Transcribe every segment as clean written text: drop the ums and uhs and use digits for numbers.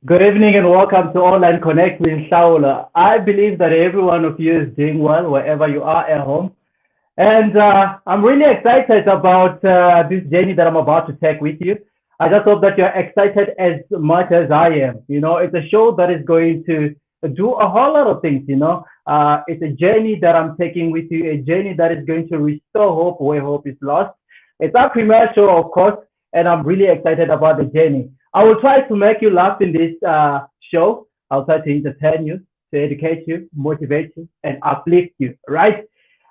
Good evening and welcome to Online Connect with Nhlawulo. I believe that every one of you is doing well wherever you are at home. And I'm really excited about this journey that I'm about to take with you. I just hope that you're excited as much as I am. You know, it's a show that is going to do a whole lot of things, you know. It's a journey that I'm taking with you, a journey that is going to restore hope where hope is lost. It's our premiere show, of course, and I'm really excited about the journey. I will try to make you laugh in this show. I'll try to entertain you, to educate you, motivate you, and uplift you, right?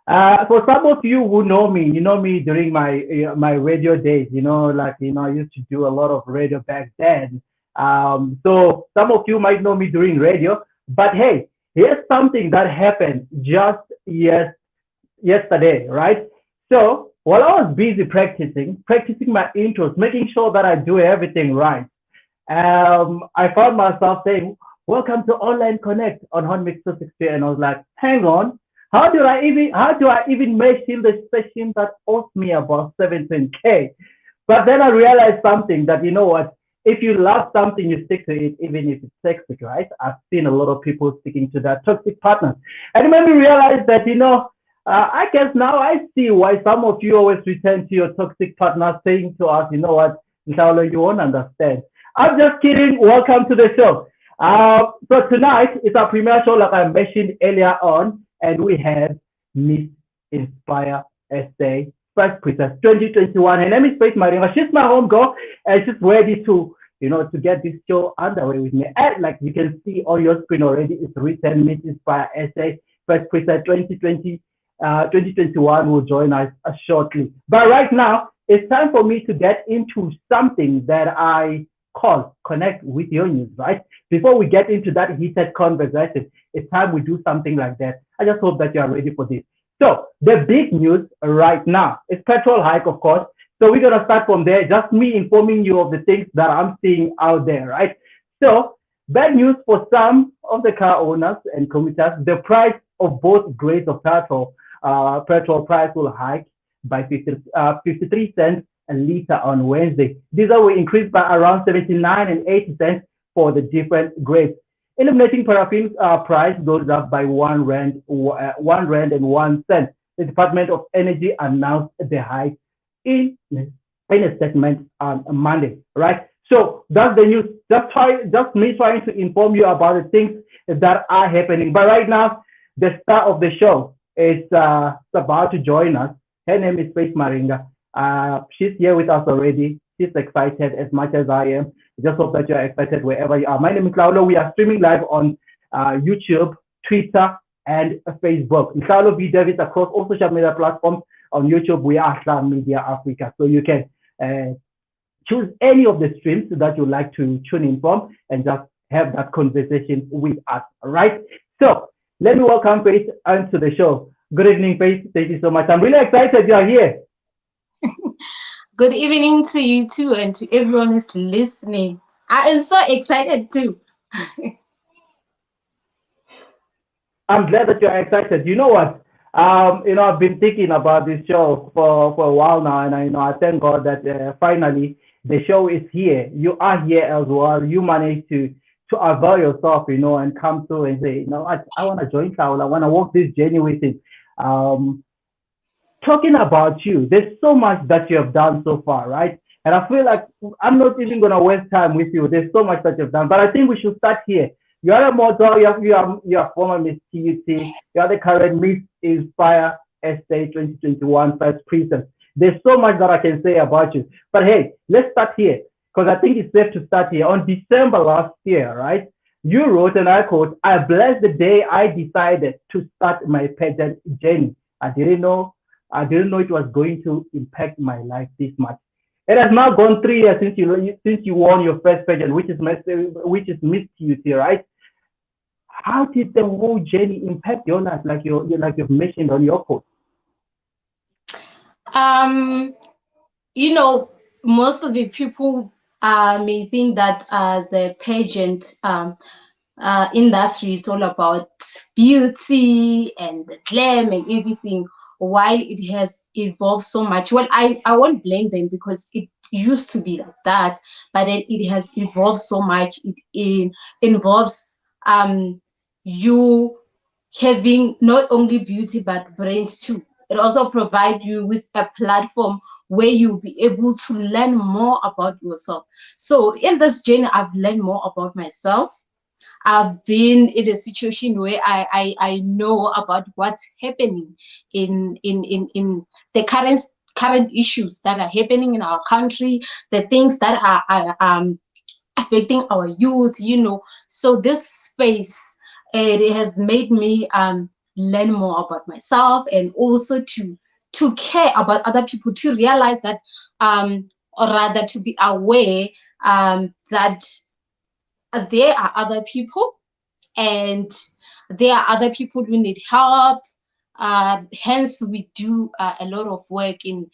For some of you who know me, you know me during my radio days. You know, like I used to do a lot of radio back then. So some of you might know me during radio, but hey, here's something that happened just yesterday, right? So while I was busy practicing my intros, making sure that I do everything right, I found myself saying, "Welcome to Online Connect on Hot Mix 260," and I was like, "Hang on, how do I even mention the session that owes me about 17K?" But then I realized something that you know what? If you love something, you stick to it, even if it's toxic, right? I've seen a lot of people sticking to their toxic partners, and it made me realize that I guess now I see why some of you always return to your toxic partner saying to us, you know what, Nhlawulo, you won't understand. I'm just kidding. Welcome to the show. So tonight is our premiere show, like I mentioned earlier on, and we have Miss Inspire SA First Princess 2021. Her name is Faith Maringa. She's my home girl, and she's ready to get this show underway with me. And like you can see on your screen already, it's written Miss Inspire SA First Princess 2021 will join us shortly. But right now, it's time for me to get into something that I call Connect with Your News, right? Before we get into that heated conversation, it's time we do something like that. I just hope that you are ready for this. So the big news right now is petrol hike, of course. So we're going to start from there, just me informing you of the things that I'm seeing out there, right? So bad news for some of the car owners and commuters, the price of both grades of petrol price will hike by 53 cents a liter on Wednesday. Diesel will increase by around 79 and 80 cents for the different grades. Eliminating paraffin price goes up by 1 rand and 1 cent. The Department of Energy announced the hike in a statement on Monday, right? So that's the news. Just me trying to inform you about the things that are happening. But right now, the star of the show is about to join us. Her name is Faith Maringa. She's here with us already. She's excited as much as I am. Just hope that you're excited wherever you are. My name is Nhlawulo. We are streaming live on YouTube, Twitter, and Facebook. Nhlawulo B. Davis across all social media platforms. On YouTube, we are Star Media Africa. So you can choose any of the streams that you like to tune in from and just have that conversation with us. All right. So let me welcome Faith onto the show. Good evening, Faith. Thank you so much. I'm really excited you are here. Good evening to you too, and to everyone who's listening. I am so excited too. I'm glad that you're excited. You know what? I've been thinking about this show for a while now, and I thank God that finally the show is here. You are here as well. You managed to avail yourself, and come through and say, I want to join Nhlawulo. I want to walk this journey with him. talking about you, there's so much that you have done so far, right? And I feel like I'm not even going to waste time with you. There's so much that you've done, but I think we should start here. You are a model, you are former Miss TUT, you are the current Miss Inspire SA 2021 first precinct. There's so much that I can say about you. But hey, let's start here because I think it's safe to start here. On December last year, right? You wrote, and I quote, I blessed the day I decided to start my pageant journey. I didn't know I didn't know it was going to impact my life this much. It has now gone 3 years since you won your first pageant, which is Miss TUT, right? How did the whole journey impact your life, like you've mentioned on your post? Um, you know, most of the people may think that the pageant industry is all about beauty and the glam and everything, while it has evolved so much. Well, I won't blame them because it used to be like that, but then it has evolved so much. It involves you having not only beauty but brains too. It also provides you with a platform where you'll be able to learn more about yourself. So in this journey, I've learned more about myself. I've been in a situation where I know about what's happening in the current issues that are happening in our country, the things that are affecting our youth, So this space, it has made me learn more about myself, and also to care about other people, to realize that or rather to be aware that there are other people, and there are other people who need help. Hence, we do a lot of work in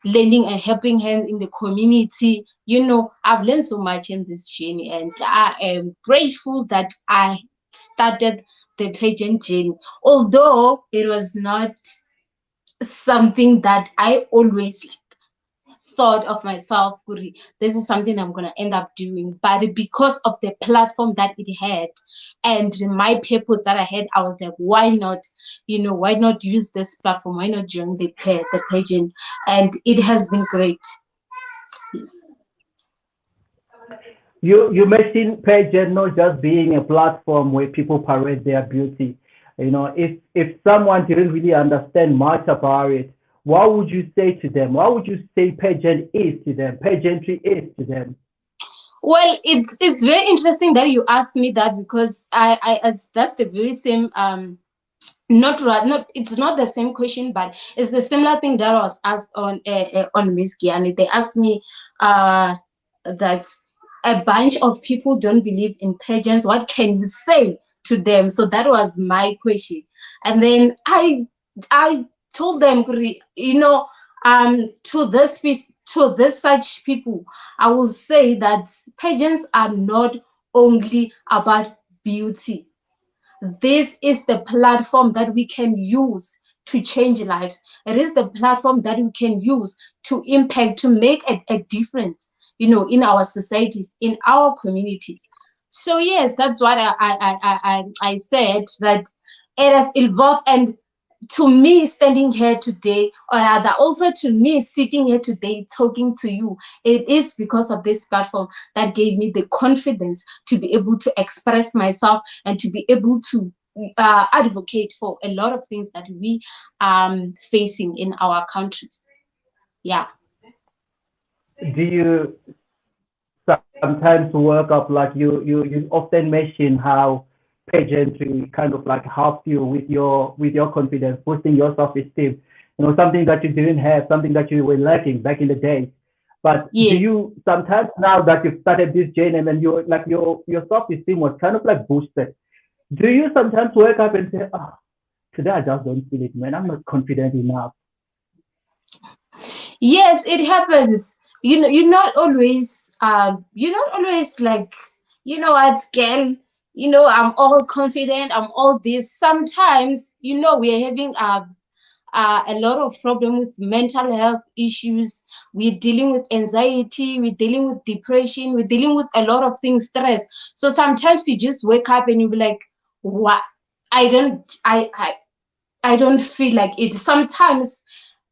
lending a helping hand in the community. I've learned so much in this journey, and I am grateful that I started the pageant journey, although it was not something that I always thought of myself, "Kuri, this is something I'm going to end up doing." But because of the platform that it had and my purpose that I had, I was like, why not? Why not use this platform? Why not join the pageant? And it has been great. Yes. You mentioned pageant not just being a platform where people parade their beauty. If someone didn't really understand much about it, what would you say to them? What would you say pageant is to them? Pageantry is to them? Well, it's very interesting that you asked me that, because that's the very same not it's not the same question, but it's the similar thing that was asked on Miss Gianni. They asked me that a bunch of people don't believe in pageants. What can you say to them? So that was my question, and then I told them, to this such people, I will say that pageants are not only about beauty. This is the platform that we can use to change lives. It is the platform that we can use to impact, to make a difference, in our societies, in our communities. So yes, that's what I said, that it has evolved. And to me, standing here today, or rather also to me sitting here today talking to you, it is because of this platform that gave me the confidence to be able to express myself and to be able to advocate for a lot of things that we facing in our countries. Yeah. Do you sometimes work up, like you often mention how pageantry kind of like helps you with your confidence, boosting your self-esteem, something that you didn't have, something that you were lacking back in the day. But do Yes. you sometimes, now that you've started this journey and you like your self-esteem was kind of like boosted, do you sometimes wake up and say, oh, today I just don't feel it, man, I'm not confident enough? Yes, it happens. You're not always like, what, girl, I'm all confident, I'm all this. Sometimes, we're having a lot of problem with mental health issues. We're dealing with anxiety, we're dealing with depression, we're dealing with a lot of things, stress. So sometimes you just wake up and you be like, what? I don't I don't feel like it. Sometimes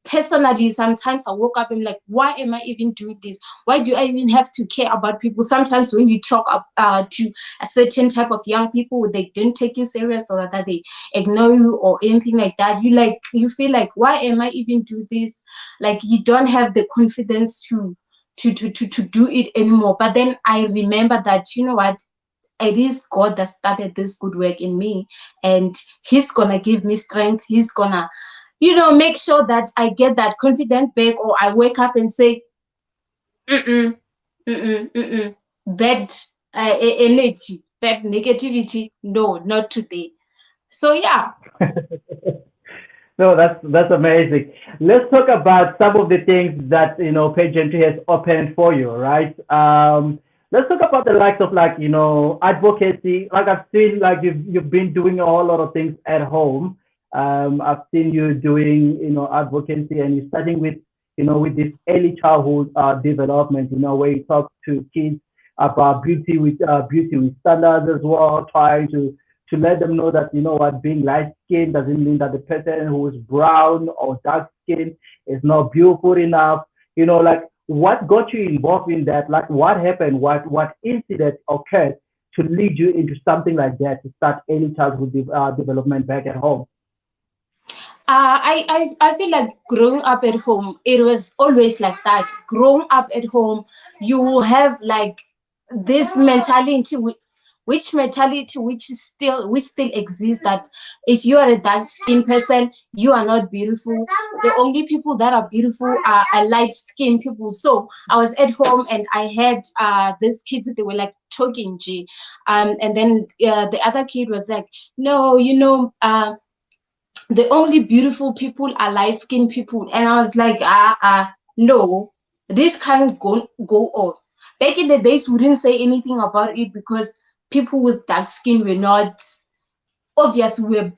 personally, sometimes I woke up and like, why am I even doing this? Why do I even have to care about people? Sometimes when you talk to a certain type of young people, they don't take you serious, or that they ignore you or anything like that. You feel like, why am I even do this? Like, you don't have the confidence to do it anymore. But then I remember that, you know what, it is God that started this good work in me, and He's gonna give me strength. He's gonna, make sure that I get that confidence back, or I wake up and say, mm-mm, mm-mm, mm-mm, bad energy, bad negativity. No, not today. So yeah. No, that's amazing. Let's talk about some of the things that pageantry has opened for you, right? Let's talk about the likes of advocacy. Like I've seen, like you've been doing a whole lot of things at home. I've seen you doing advocacy, and you're starting with with this early childhood development. Where you talk to kids about beauty with standards as well, trying to let them know that what, being light skinned doesn't mean that the person who is brown or dark skinned is not beautiful enough. Like what got you involved in that? Like what happened? What incident occurred to lead you into something like that, to start early childhood development back at home? I feel like growing up at home, it was always like that. Growing up at home, you have like this mentality, which still exists, that if you are a dark skinned person, you are not beautiful. The only people that are beautiful are light skinned people. So I was at home and I had these kids, they were like talking G, and then the other kid was like, no, the only beautiful people are light skinned people. And I was like, no, this can't go on. Back in the days, we didn't say anything about it because people with dark skin were not obvious. We were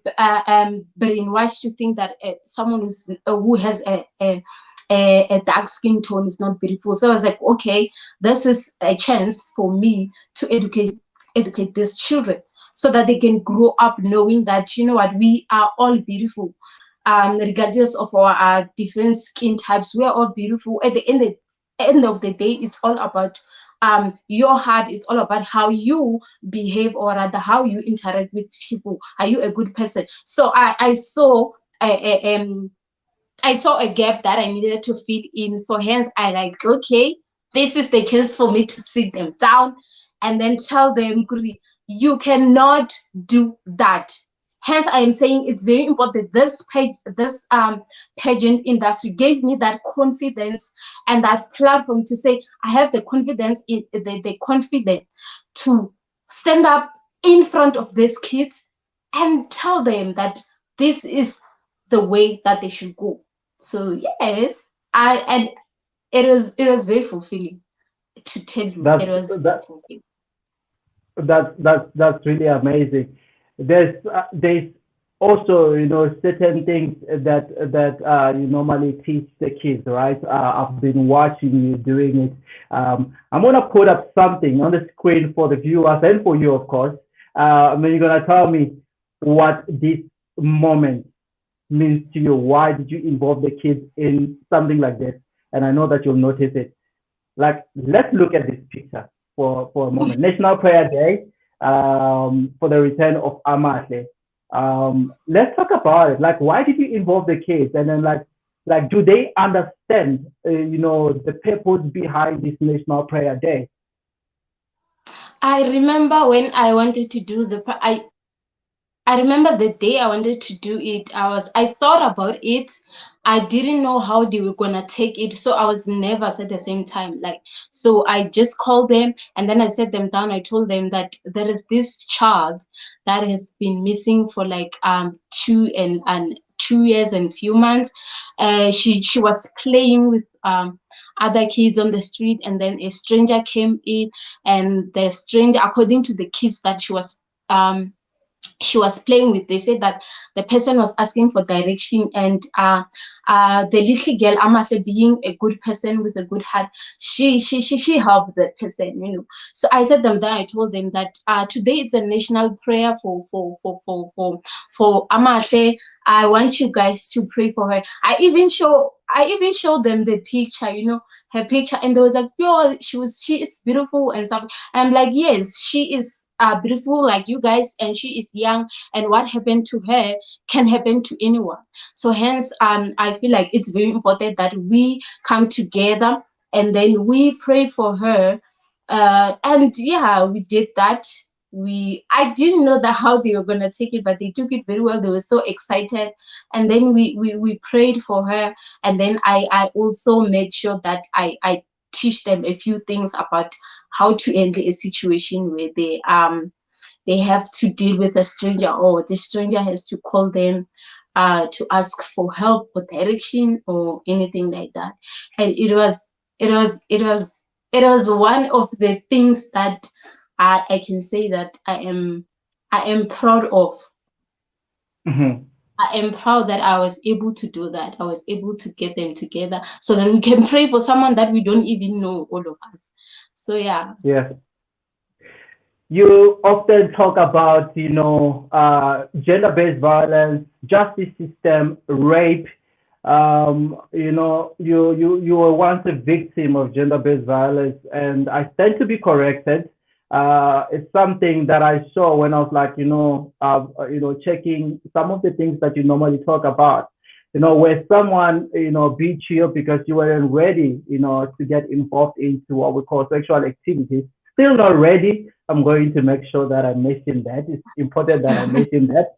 brainwashed to think that someone who has a dark skin tone is not beautiful. So I was like, okay, this is a chance for me to educate these children so that they can grow up knowing that, you know what, we are all beautiful. Regardless of our different skin types, we are all beautiful. At the end of the day, it's all about your heart. It's all about how you behave, or rather how you interact with people. Are you a good person? So I saw a gap that I needed to fill in. So hence I like, okay, this is the chance for me to sit them down and then tell them, "Guri, you cannot do that." Hence, I am saying it's very important. This pageant industry gave me that confidence and that platform to say I have the confidence in the confidence to stand up in front of these kids and tell them that this is the way that they should go. So yes, I and it was very fulfilling, to tell you. That's It was very that fulfilling. that's really amazing. There's also certain things that you normally teach the kids, right? I've been watching you doing it. I'm gonna put up something on the screen for the viewers and for you, of course. And then you're gonna tell me what this moment means to you. Why did you involve the kids in something like this? And I know that you'll notice it. Like, let's look at this picture for a moment. National Prayer Day, for the return of Amahle. Let's talk about it. Like, why did you involve the kids? And then, like, do they understand, the purpose behind this National Prayer Day? I remember when I wanted to do I remember the day I wanted to do it. I thought about it. I didn't know how they were gonna take it, so I was nervous at the same time. Like, so I just called them and then I set them down. I told them that there is this child that has been missing for like 2 years and few months. She was playing with other kids on the street, and then a stranger came in, and the stranger, according to the kids that um she was playing with, they said that the person was asking for direction, and the little girl, Amase, being a good person with a good heart, she helped the person, So I said them that I told them that today it's a national prayer for Amase. I want you guys to pray for her. I even show I even showed them the picture, her picture, and they was like, "Yo, she is beautiful and stuff." And I'm like, "Yes, she is beautiful like you guys, and she is young. And what happened to her can happen to anyone. So hence, I feel like it's very important that we come together and then we pray for her. And yeah, we did that. I didn't know that how they were gonna take it, but they took it very well. They were so excited, and then we prayed for her, and then I also made sure that I teach them a few things about how to handle a situation where they have to deal with a stranger, or the stranger has to call them to ask for help or direction or anything like that. And it was one of the things that I can say that I am proud of. Mhm. I am proud that I was able to do that. I was able to get them together so that we can pray for someone that we don't even know, all of us. So yeah. Yes. You often talk about, gender-based violence, justice system, rape. You were once a victim of gender-based violence, and I tend to be corrected. It's something that I saw when I was like, checking some of the things that you normally talk about. Where someone, beat you because you weren't ready, to get involved into what we call sexual activities. Still not ready. I'm going to make sure that I mention that. It's important that I mention that.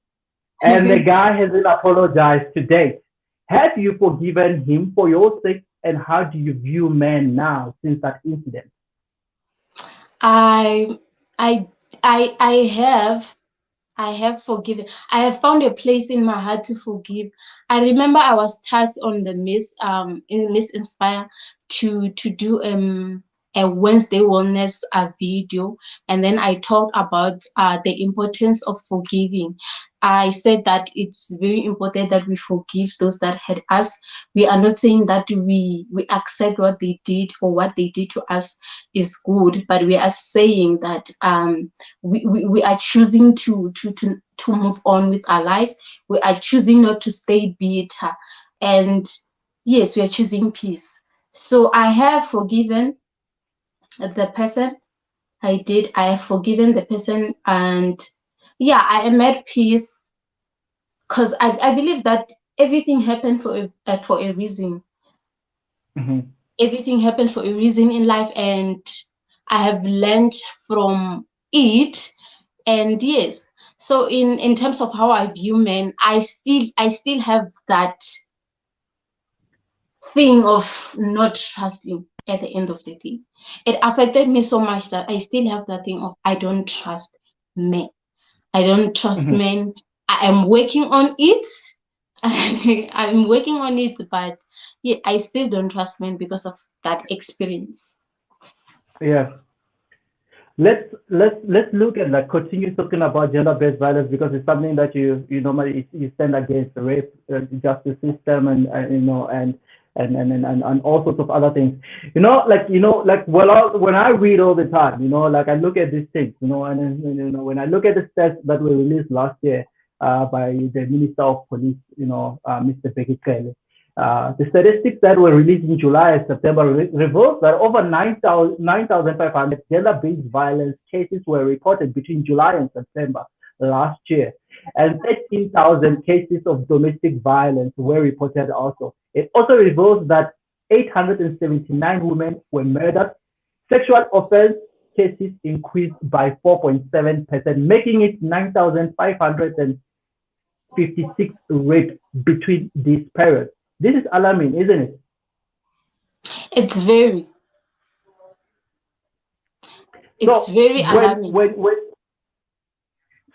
And the guy hasn't apologized to date. Have you forgiven him for your sake? And how do you view men now since that incident? I I I have forgiven. I have found a place in my heart to forgive. I remember I was tasked on the Miss Inspire to do a Wednesday wellness video, and then I talked about the importance of forgiving. I said that it's very important that we forgive those that hurt us. We are not saying that we accept what they did or what they did to us is good, but we are saying that we are choosing to move on with our lives. We are choosing not to stay bitter, and yes, we are choosing peace. So I have forgiven the person. I have forgiven the person, and yeah, I am at peace because I believe that everything happened for a reason. Mhm. Everything happened for a reason in life, and I have learned from it. And yes, so in terms of how I view men, I still have that thing of not trusting at the end of the day. It affected me so much that I still have that thing of I don't trust men. I don't trust Mhm. men. I am working on it. I'm working on it, but yeah, I still don't trust men because of that experience. Yeah. Let's look at, like, continue talking about gender-based violence, because it's something that you normally you stand against the rape justice system, and all sorts of other things. When I read all the time, like I look at these things, and then, when I look at the stats that were released last year by the Minister of Police, Mr. Becky Kelly. The statistics that were released in July and September revealed that over 9,500 gender-based violence cases were reported between July and September last year, and 13,000 cases of domestic violence were reported also. It also reveals that 879 women were murdered. Sexual offense cases increased by 4.7%, making it 9,556 rapes between these periods. This is alarming, isn't it? It's very, it's So very when alarming. when when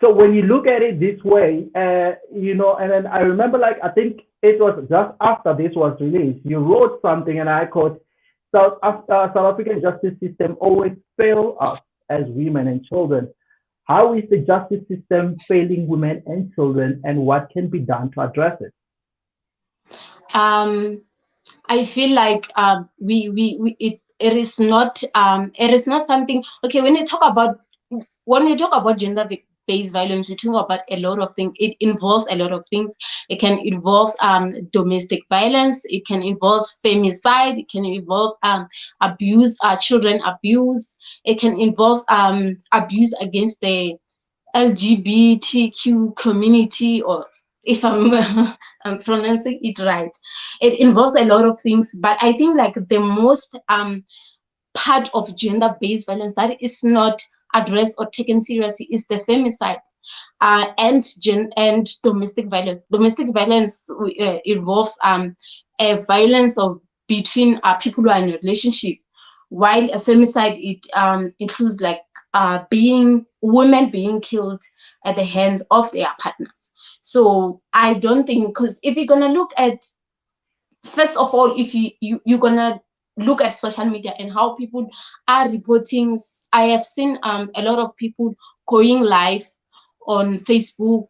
so when you look at it this way, and then I remember, like, I think it was just after this was released, you wrote something, and I quote, South African justice system always fail us as women and children. How is the justice system failing women and children, and what can be done to address it? Um, I feel like we it is not something. Okay, when you talk about gender gender-based violence, we talk about a lot of things. It involves a lot of things. It can involve domestic violence. It can involve femicide. It can involve abuse, children abuse. It can involve abuse against the LGBTQ community, or if I'm I'm pronouncing it right. It involves a lot of things, but I think like the most part of gender-based violence that is not addressed or taken seriously is the femicide and domestic violence. Domestic violence involves a violence of between people who are in a relationship, while a femicide it includes like women being killed at the hands of their partners. So I don't think, because if you're gonna look at, first of all, if you're gonna look at social media and how people are reporting, I have seen a lot of people going live on Facebook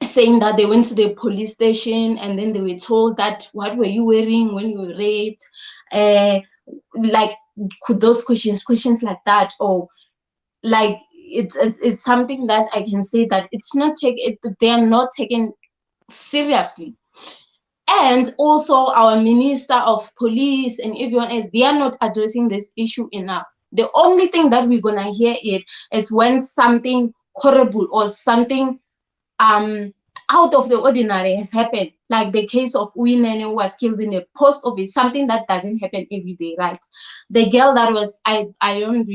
saying that they went to the police station and then they were told that, what were you wearing when you were raped? Like, could those questions like that, or like it's something that I can say that it's not they are not taken seriously. And also our minister of police and everyone else, they are not addressing this issue enough. The only thing that we're gonna hear is when something horrible or something out of the ordinary has happened, like the case of Uyinene who was killed in a post office, something that doesn't happen every day, right? The girl that was, I don't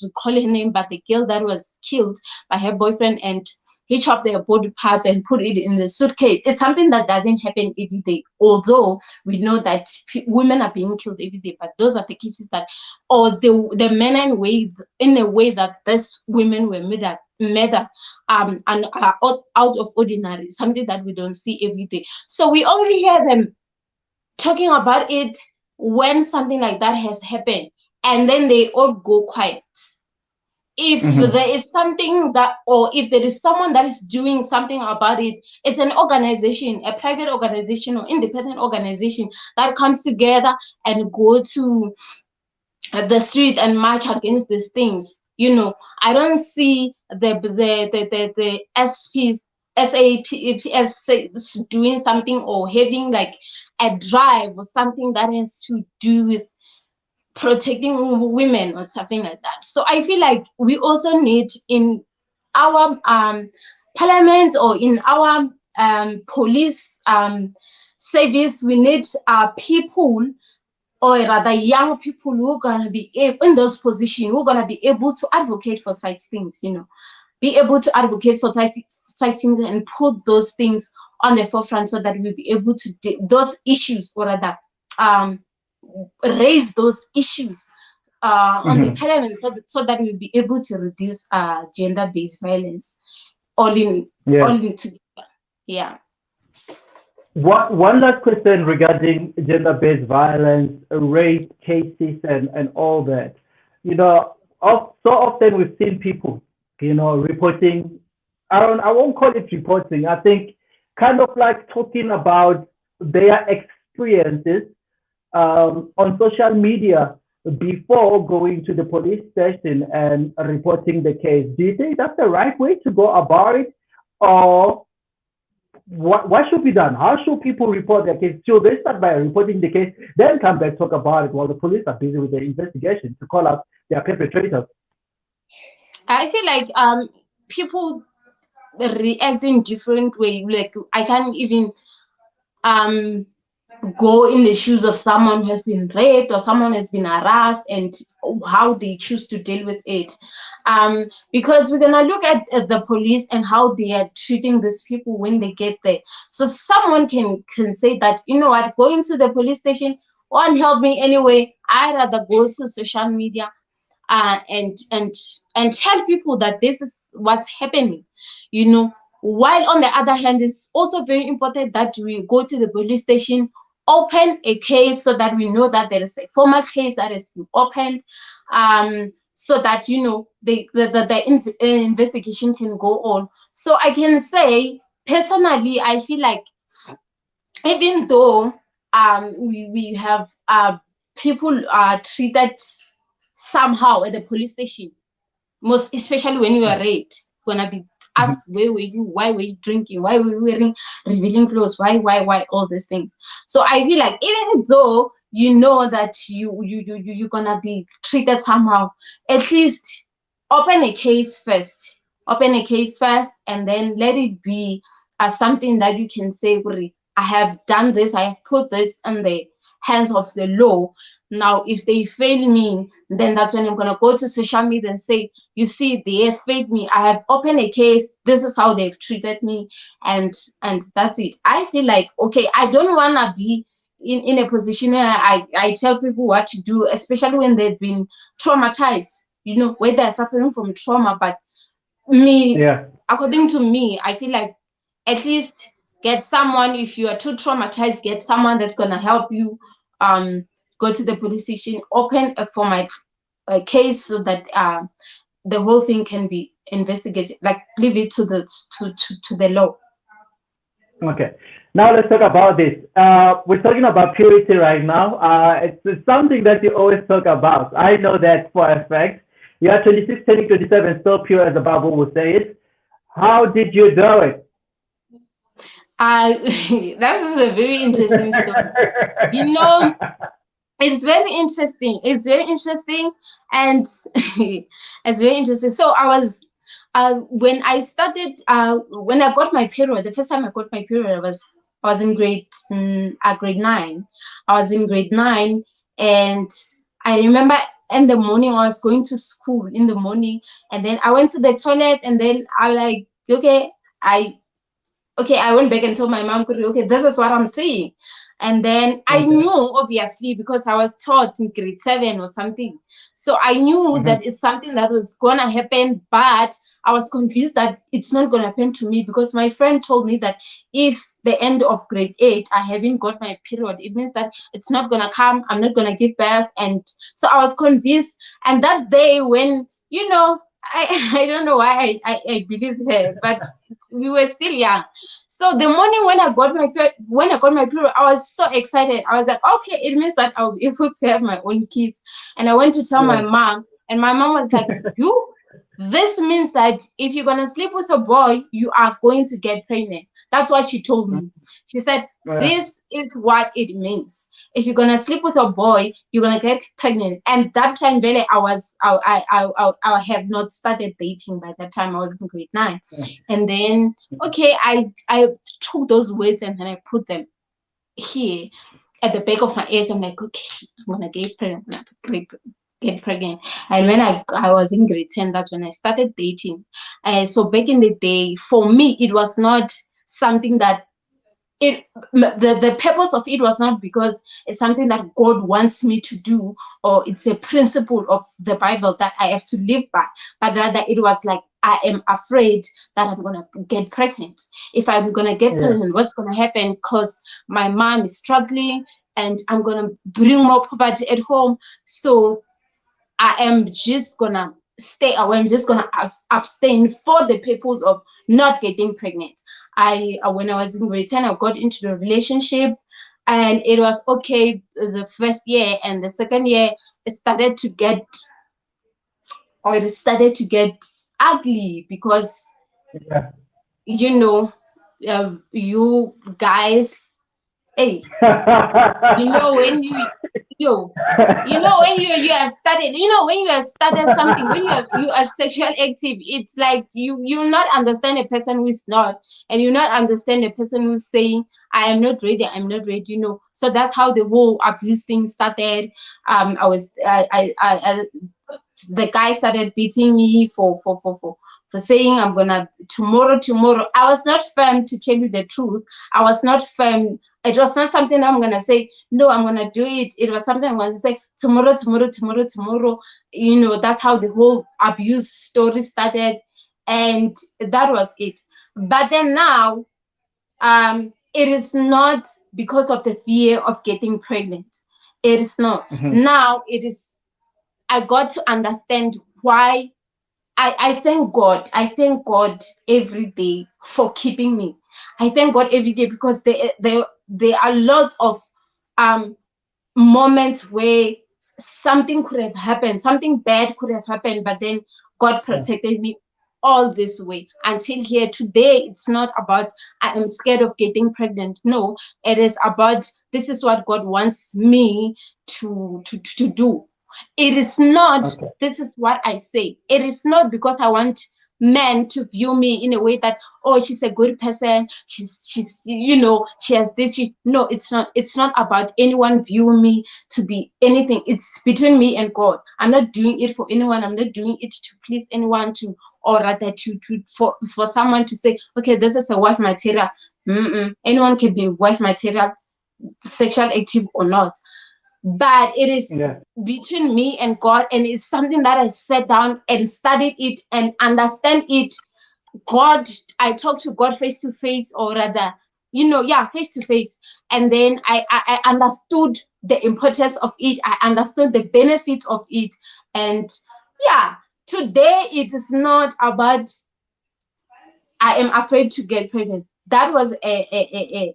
recall her name, but the girl that was killed by her boyfriend and he chopped their body parts and put it in the suitcase. It's something that doesn't happen every day, although we know that women are being killed every day, but those are the cases that, or the men in a way that these women were murdered and are out of ordinary, something that we don't see every day. So we only hear them talking about it when something like that has happened, and then they all go quiet. If there is something that, or if there is someone that is doing something about it, it's an organization, a private organization or independent organization that comes together and go to the street and march against these things. You know, I don't see the SPs, SAPs doing something or having like a drive or something that has to do with protecting women or something like that. So I feel like we also need in our parliament or in our police service, we need people, or rather young people, who are gonna be in those positions, who are gonna be able to advocate for such things, you know, be able to advocate for such things and put those things on the forefront so that we'll be able to those issues, or rather raise those issues on the parliament, so that we'll be able to reduce gender-based violence all in together. Yeah. One last question regarding gender-based violence, rape cases, and all that. You know, so often we've seen people, you know, reporting. I won't call it reporting. I think kind of like talking about their experiences on social media before going to the police station and reporting the case. Do you think that's the right way to go about it, or what should be done? How should people report their case? Should they start by reporting the case, then come back talk about it while the police are busy with the investigation to call out their perpetrators? I feel like people react in different ways. Like, I can't even go in the shoes of someone who has been raped or someone has been harassed and how they choose to deal with it. Because we're gonna look at the police and how they are treating these people when they get there. So someone can say that, you know what, going to the police station won't help me anyway. I'd rather go to social media and tell people that this is what's happening, you know. While on the other hand, it's also very important that we go to the police station, open a case so that we know that there is a formal case that has been opened, so that, you know, the investigation can go on. So I can say, personally, I feel like even though we have people treated somehow at the police station, most especially when you are raped gonna be asked, where were you? Why were you drinking? Why were you wearing revealing clothes? Why? All these things. So I feel like even though you know that you're gonna be treated somehow, at least open a case first. Open a case first, and then let it be something that you can say, I have done this, I have put this in the hands of the law. Now, if they fail me, then that's when I'm going to go to social media and say, you see, they have failed me. I have opened a case. This is how they've treated me. And that's it. I feel like, okay, I don't want to be in a position where I tell people what to do, especially when they've been traumatized, where they're suffering from trauma. But according to me, I feel like at least get someone. If you are too traumatized, get someone that's gonna help you. Go to the police station, open a formal case so that the whole thing can be investigated. Like leave it to the law. Okay. Now let's talk about this. We're talking about purity right now. It's something that you always talk about. I know that for a fact. You are 26, turning 27, so pure as the Bible would say it. How did you do it? That is a very interesting story. It's very interesting. It's very interesting, and it's very interesting. So I was, when I started, when I got my period, the first time I got my period, I was in grade 9. I was in grade 9, and I remember in the morning I was going to school in the morning, and then I went to the toilet, and then I like, okay, I went back and told my mom, okay, this is what I'm seeing. And then I knew, obviously, because I was taught in grade 7 or something. So I knew that it's something that was going to happen, but I was convinced that it's not going to happen to me because my friend told me that if the end of grade 8, I haven't got my period, it means that it's not going to come, I'm not going to give birth. And so I was convinced. And that day when, I don't know why I believed her, but we were still young. So the morning when I got my period, I was so excited. I was like, okay, it means that I'll be able to have my own kids. And I went to tell my mom, and my mom was like, this means that if you're gonna sleep with a boy, you are going to get pregnant. That's what she told me. She said, this is what it means. If you're gonna sleep with a boy, you're gonna get pregnant. And that time, really, I have not started dating by that time. I was in grade 9, and then I took those words and then I put them here at the back of my ears. I'm like, okay, I'm gonna get pregnant. Get pregnant. And when I was in grade 10, that's when I started dating. So back in the day, for me, it was not something that the purpose of it was not because it's something that God wants me to do, or it's a principle of the Bible that I have to live by, but rather it was like, I am afraid that I'm gonna get pregnant. If I'm gonna get pregnant, what's gonna happen? Because my mom is struggling and I'm gonna bring more poverty at home. So I am just gonna stay away. I'm just gonna abstain for the purpose of not getting pregnant. When I was in grade 10, I got into the relationship, and it was okay the first year, and the second year it started to get ugly because you guys, hey, when you have started, when you have started something, when you are sexual active, it's like you not understand a person who is not, and you not understand a person who's saying, I am not ready, so that's how the whole abuse thing started. The guy started beating me for saying I'm gonna tomorrow. I was not firm, to tell you the truth. I was not firm. It was not something I'm gonna say, no, I'm gonna do it. It was something I'm gonna say tomorrow. That's how the whole abuse story started, and that was it. But then now, it is not because of the fear of getting pregnant. It is not. Now it is. I got to understand why. I thank God. I thank God every day for keeping me. I thank God every day because there are lots of moments where something could have happened, something bad could have happened, but then God protected me. all this way until here today. It's not about I am scared of getting pregnant. No, it is about this is what God wants me to do. It is not, Okay. this is what I say. It is not because I want men to view me in a way that, oh, she's a good person, she's she has this. No, it's not about anyone viewing me to be anything. It's between me and God. I'm not doing it for anyone. I'm not doing it to please anyone, to or rather for someone to say, okay, this is a wife material. Anyone can be wife material, sexual active or not, but it is Yeah. between me and God, and it's something that I sat down and studied it and understand it. God, I talk to God face to face, or rather, face to face, and then I understood the importance of it. I understood the benefits of it, and yeah, today it is not about I am afraid to get pregnant. That was a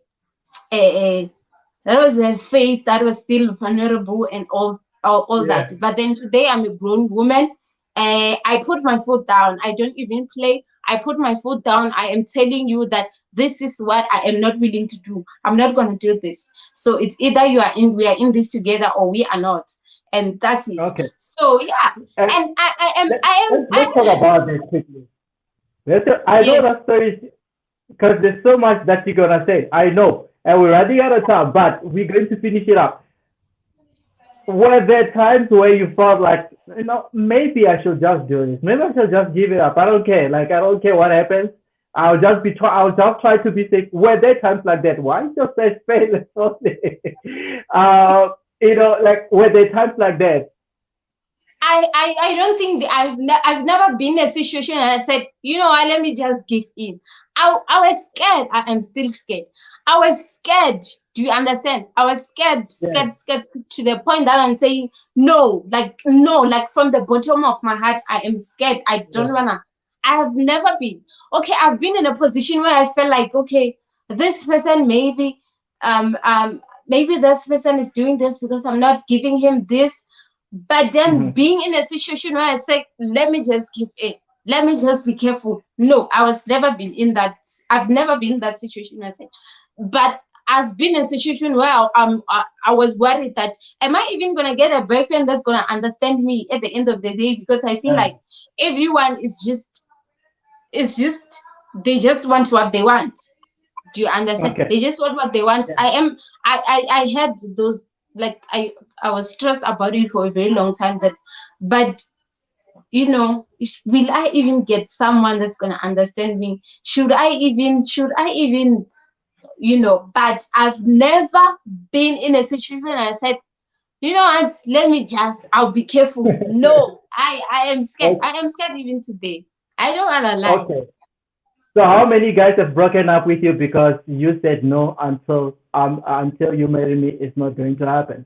that was a faith that was still vulnerable and all Yeah. that. But then today I'm a grown woman. I put my foot down. I don't even play. I put my foot down. I am telling you that this is what I am not willing to do. I'm not going to do this. So it's either we are in this together, or we are not, and that's it. Okay. So yeah, And and let, let's talk about this quickly. I know yes. that story because there's so much that you're gonna say. I know, and we're running out of time, but we're going to finish it up. Were there times where you felt like, maybe I should just do this? Maybe I should just give it up. I don't care. Like, I don't care what happens. I'll just try to be safe. Were there times like that? Why just say failure? Like, were there times like that? I don't think I've never been in a situation and I said, let me just give in. I was scared. I am still scared. I was scared. Do you understand? I was scared, Yeah. scared to the point that I'm saying no, like from the bottom of my heart, I am scared. I Yeah. don't wanna. I have never been. Okay, I've been in a position where I felt like, okay, this person maybe this person is doing this because I'm not giving him this. But then Hmm. being in a situation where I say, let me just give in, let me just be careful. No, I was never been in that. I've never been in that situation. I say, but I've been in a situation where I was worried that am I even gonna get a boyfriend that's gonna understand me at the end of the day? Because I feel Yeah. like everyone is just they just want what they want. Do you understand? Okay. They just want what they want. Yeah. I had those, like I was stressed about it for a very long time, but will I even get someone that's gonna understand me? Should I even but I've never been in a situation I said, what, I'll be careful. No, I am scared. Okay. I am scared even today. I don't wanna lie. Okay. So how many guys have broken up with you because you said no until you marry me, it's not going to happen?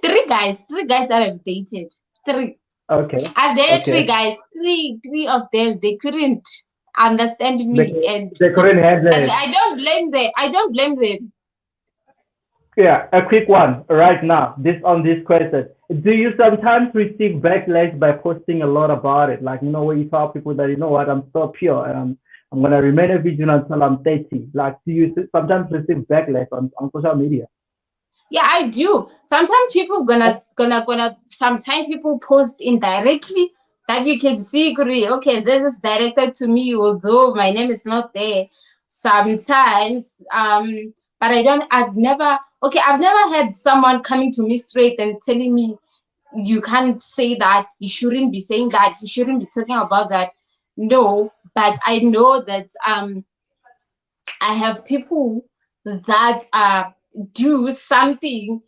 Three guys that I've dated. Three. Okay. I've dated three Okay. guys. Three of them, they couldn't understand They, me, and they couldn't handle and it. I don't blame them. I don't blame them. Yeah, a quick one right now. This question. Do you sometimes receive backlash by posting a lot about it? Like, where you tell people that, what, I'm so pure and I'm gonna remain a virgin until I'm 30. Like, do you sometimes receive backlash on social media? Yeah, I do. Sometimes people gonna sometimes people post indirectly that you can see, okay, this is directed to me, although my name is not there. Sometimes, but I've never had someone coming to me straight and telling me you can't say that, you shouldn't be saying that, you shouldn't be talking about that. No, but I know that I have people that do something.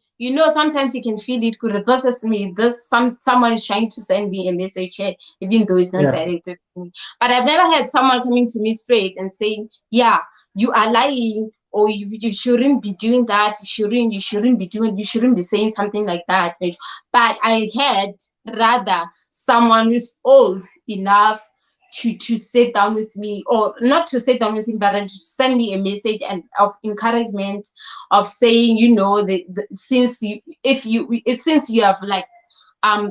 Sometimes you can feel it. Good, this is me. Someone is trying to send me a message here, even though it's not Yeah. directed to me. But I've never had someone coming to me straight and saying, "Yeah, you are lying, or you shouldn't be doing that. You shouldn't be saying something like that." But I had rather someone who's old enough to sit down with me, or not to sit down with me, but to send me a message and of encouragement, of saying, since you have like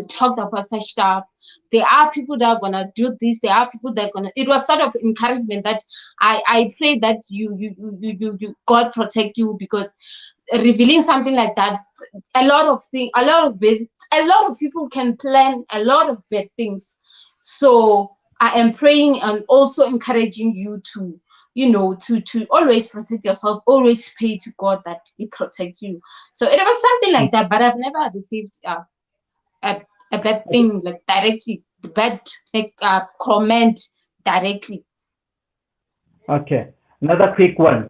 talked about such stuff. There are people that are gonna do this. There are people that are gonna. It was sort of encouragement that I pray that you God protect you, because revealing something like that, a lot of people can plan a lot of bad things. So I am praying and also encouraging you to, to always protect yourself, always pray to God that He protects you. So it was something like that, but I've never received a bad thing, like directly, the bad, like comment directly. Okay, another quick one.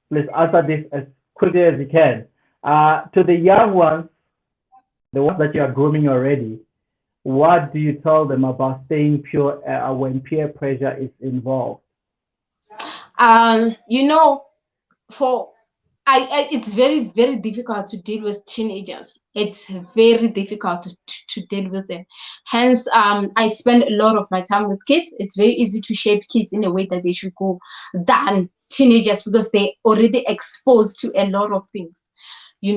Let's answer this as quickly as you can. To the young ones, the ones that you are grooming already, what do you tell them about staying pure when peer pressure is involved? You know, for it's very, very difficult to deal with teenagers. It's very difficult to deal with them. Hence, I spend a lot of my time with kids. It's very easy to shape kids in a way that they should go than teenagers, because they already exposed to a lot of things, a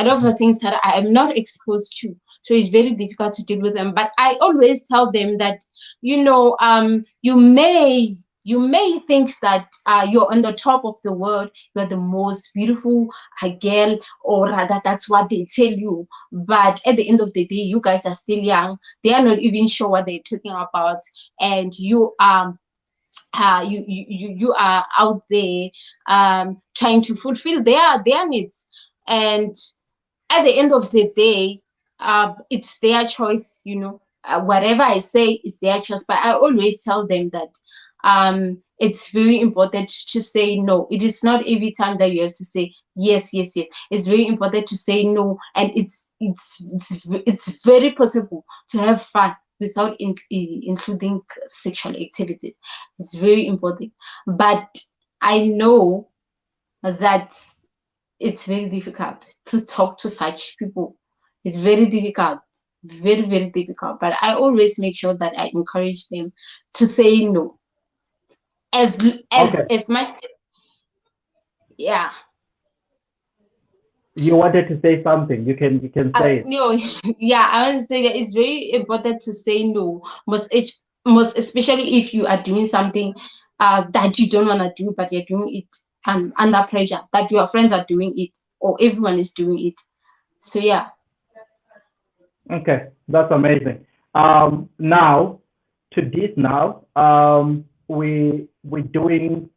lot of the things that I am not exposed to. So it's very difficult to deal with them. But I always tell them that, you may think that you're on the top of the world, you're the most beautiful girl, or rather that's what they tell you. But at the end of the day, you guys are still young. They are not even sure what they're talking about, and you you are out there trying to fulfill their needs. And at the end of the day, it's their choice, whatever I say, it's their choice. But I always tell them that it's very important to say no. It is not every time that you have to say yes, yes, yes. It's very important to say no, and it's very possible to have fun without including sexual activities. It's very important. But I know that it's very difficult to talk to such people. It's very difficult, very, very difficult. But I always make sure that I encourage them to say no. As as Okay, as much, yeah. you wanted to say something. You can say it. No, yeah, I want to say that it's very important to say no, most especially if you are doing something that you don't want to do, but you're doing it under pressure, that your friends are doing it or everyone is doing it. So yeah. Okay, that's amazing. Now to this now, we're doing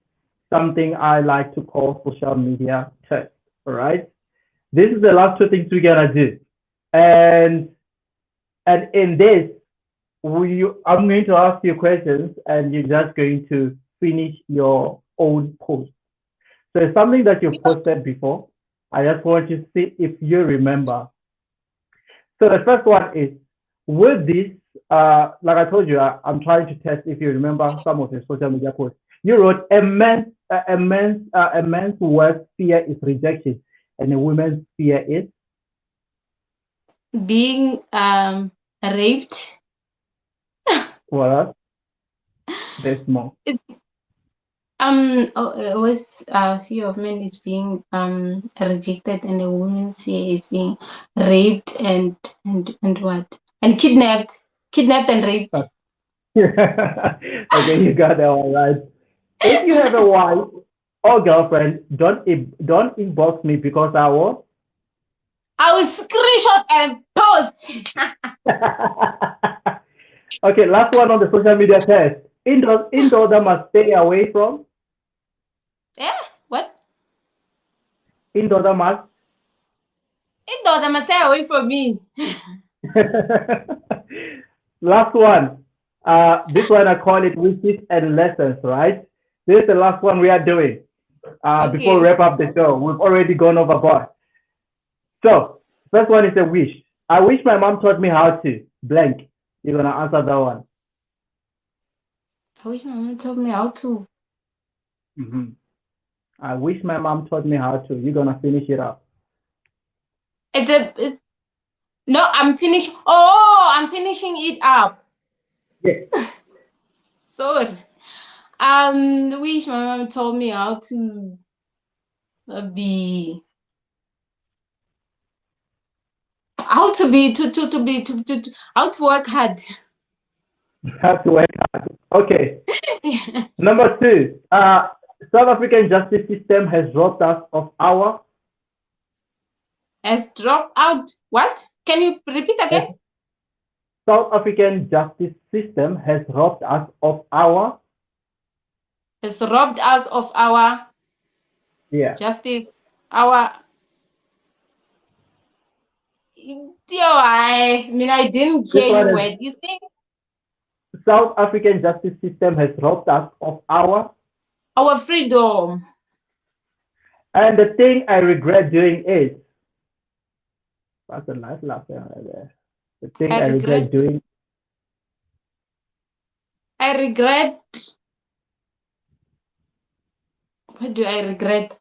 something I like to call social media test. All right. This is the last two things we're gonna do, and in this, I'm going to ask you questions, and you're just going to finish your own post. So it's something that you've posted before. I just want you to see if you remember. So the first one is, with this, like I told you, I'm trying to test if you remember some of the social media posts. You wrote a man's worst fear is rejection, and a woman's fear is Being raped. what? There's more. It, it was fear of men is being rejected, and a woman's fear is being raped and what, and kidnapped and raped. Okay, you got that one right. If you have a wife or girlfriend, don't inbox me because I will. I will screenshot and post. Okay, last one on the social media test. Indoors that must stay away from. Yeah, what? Indoors that must. It doesn't stay away from me. Last one. This one I call it wishes and lessons, right? This is the last one we are doing. Before we Okay. wrap up the show, we've already gone overboard. So, first one is a wish. I wish my mom taught me how to blank. You're gonna answer that one. I wish my mom told me how to. Hmm. I wish my mom taught me how to. You're gonna finish it up. No, I'm finished. Oh, I'm finishing it up. Yes. Sorry. Wish my mom told me how to be. how to be how to work hard. Have to work hard. Okay. Number two, South African justice system has robbed us of our Has dropped out. What? Can you repeat again? South African justice system has robbed us of our Has robbed us of our justice. Our I didn't hear you word. You think South African justice system has robbed us of our freedom. And the thing I regret doing is that's a nice laugh there. The thing I regret doing. I regret. What do I regret?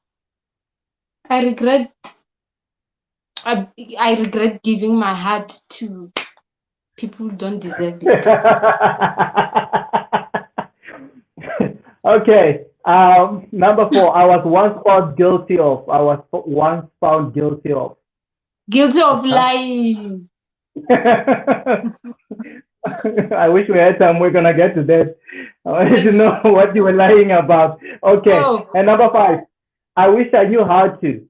I regret giving my heart to people who don't deserve it. Okay. Number 4. I was once found guilty of. Guilty of lying. I wish we had time. We're gonna get to that. I wanted to know what you were lying about. Okay. Oh. And number 5. I wish I knew how to.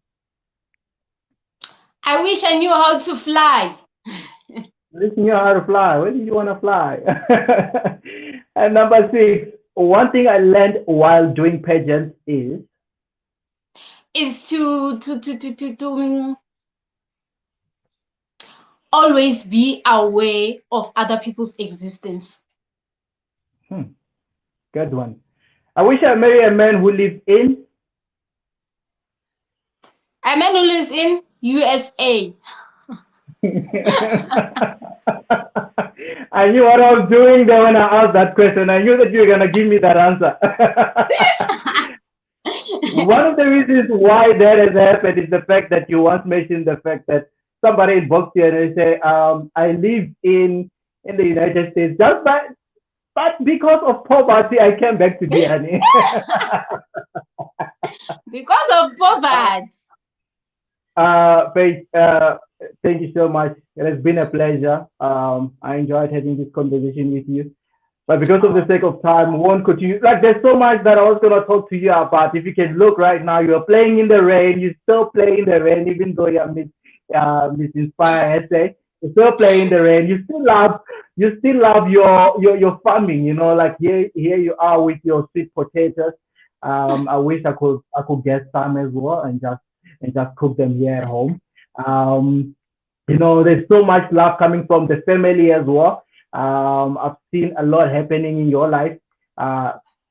I wish I knew how to fly. Wish you knew how to fly. Where did you want to fly? And number 6. One thing I learned while doing pageants is to always be aware of other people's existence. Good one. I wish I married a man who lives in. A man who lives in USA. I knew what I was doing there when I asked that question. I knew that you were going to give me that answer. One of the reasons why that has happened is the fact that you once mentioned the fact that somebody inboxed you and they say, I live in the United States. But because of poverty, I came back to DNA. Because of poverty. Faith, thank you so much. It has been a pleasure. I enjoyed having this conversation with you. But because of the sake of time, we won't continue. Like, there's so much that I was going to talk to you about. If you can look right now, you're playing in the rain. You still play in the rain, even though you're Miss Inspire essay. You still play in the rain. You still love your farming. You know, like here you are with your sweet potatoes. I wish I could get some as well and just cook them here at home. You know, there's so much love coming from the family as well. I've seen a lot happening in your life.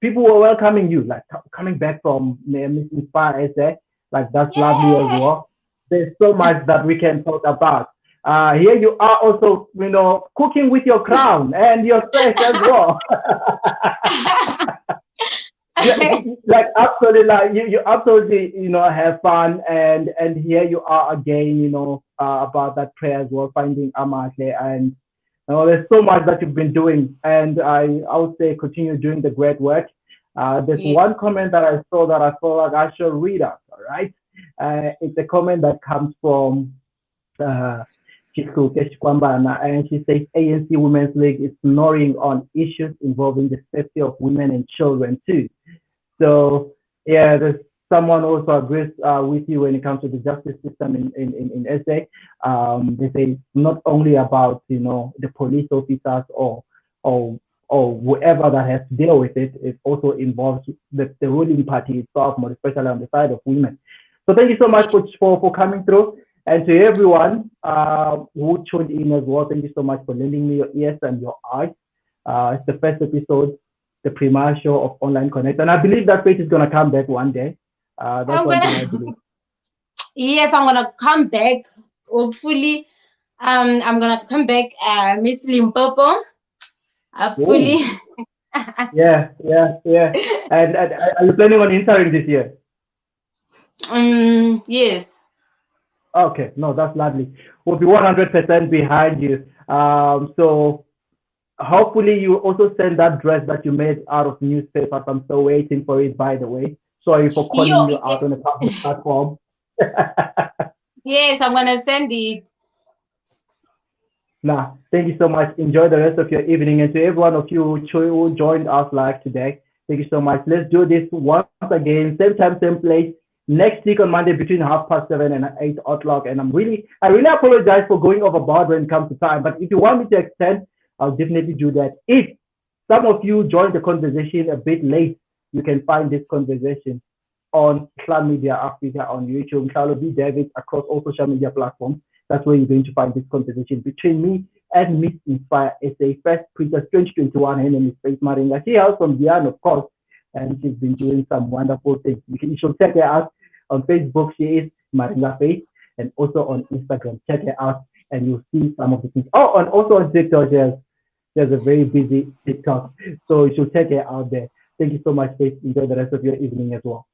People were welcoming you, like coming back from Miss Inspire essay. Like, that's lovely as well. There's so much that we can talk about. Here you are also, you know, cooking with your crown and your face as well. Like, absolutely, like you absolutely, you know, have fun, and here you are again, you know, about that prayer as well, finding Amahle, and you know, there's so much that you've been doing, and I would say continue doing the great work. There's one comment that I saw that I feel like I should read out. All right, it's a comment that comes from Chikuke Chikwambana, and she says ANC Women's League is ignoring on issues involving the safety of women and children too. So yeah, there's someone also agrees with you when it comes to the justice system in SA. They say not only about, you know, the police officers or whoever that has to deal with it. It also involves the ruling party itself, more especially on the side of women. So thank you so much for coming through. And to everyone who tuned in as well, thank you so much for lending me your ears and your eyes. It's the first episode, the premiere show of Online Connect. And I believe that Faith is going to come back one day. That's one thing I believe. Yes, I'm going to come back. Hopefully, I'm going to come back, Miss Limpopo. Hopefully. Yeah. And are you planning on entering this year? Yes. Okay, no, that's lovely. We'll be 100% behind you. So hopefully you also send that dress that you made out of newspapers. I'm still waiting for it, by the way. Sorry for calling you out on a public platform. Yes, I'm gonna send it. Nah, thank you so much. Enjoy the rest of your evening. And to every one of you who joined us live today, thank you so much. Let's do this once again, same time, same place, next week on Monday between 7:30 and 8 o'clock. And I really apologize for going overboard when it comes to time. But if you want me to extend, I'll definitely do that. If some of you joined the conversation a bit late, you can find this conversation on Islam Media Africa on YouTube, Nhlawulo B. David across all social media platforms. That's where you're going to find this conversation between me and Miss Inspire SA First Princess 2021. Her name is Faith Maringa. She hails from Guyana, of course, and she's been doing some wonderful things. You should check her out on Facebook. She is Maringa Faith, and also on Instagram. Check her out, and you'll see some of the things. Oh, and also on TikTok, there's a very busy TikTok, so you should check her out there. Thank you so much, Faith. Enjoy the rest of your evening as well.